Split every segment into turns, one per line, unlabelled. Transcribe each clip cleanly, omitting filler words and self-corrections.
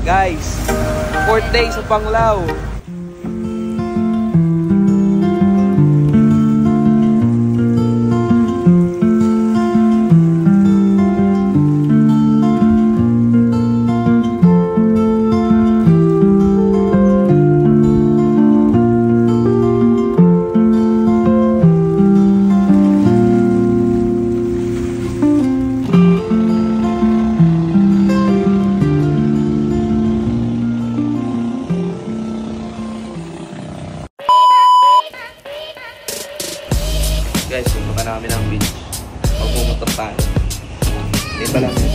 Guys, 4th day sa Panglao. Guys, punta namin ang beach. Magpumotor tayo. Ito lang yun.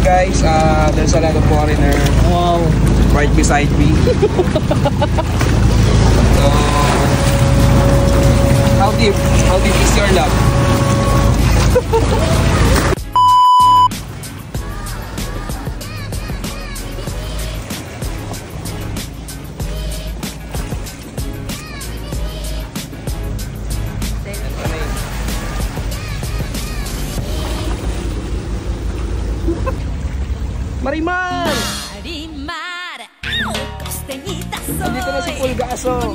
Guys, there's a lot of foreigner. Wow. Right beside me. So, how deep is your love? Marimar! Nandito na si Pulgaso.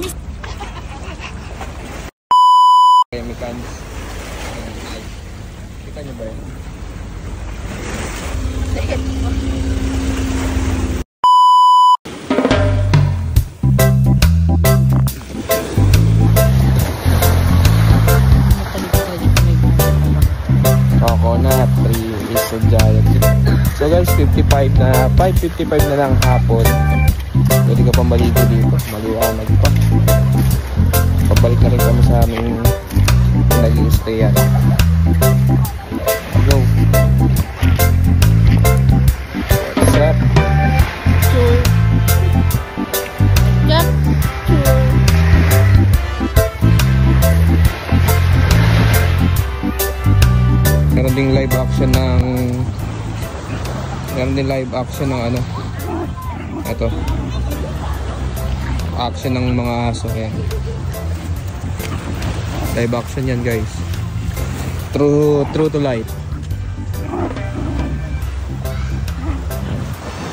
Chemicals. Kita nyo ba yun? Coconut tree is a giant. So guys, 5:55 na lang hapon. Pwede ka pang maligo dito. Maliwanag pa. Pabalik na rin kami sa aming nag-i-stayan. Go! What's up? Meron ding live action ng ano, ito action ng mga aso. Yan, live action yan guys, true to life.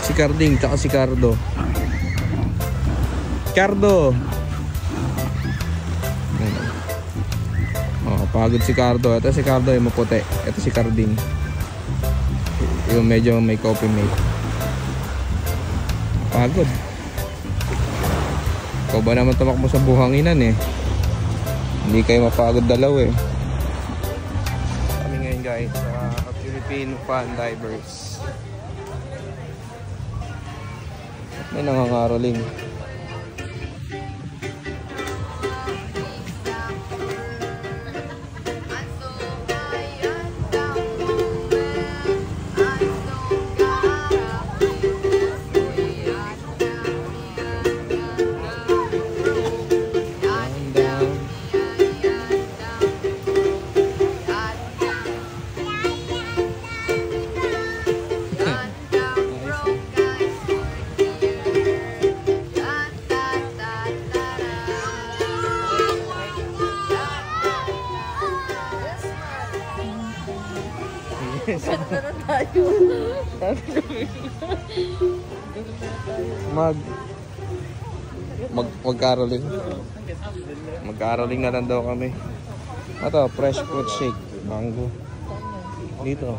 Si Carding tsaka si Cardo. Pagod si Cardo. Ito si Cardo yung maputi. Ito si Carding, yung medyo may coffee mate. Pagod. Ikaw ba naman tumakbo sa buhanginan eh? Hindi kayo mapagod dalaw eh. Kami ngayon guys sa Philippine Fan Divers. May nangangaroling. Mag-caroling na lang daw kami. Ito, fresh fruit shake, mango. Dito.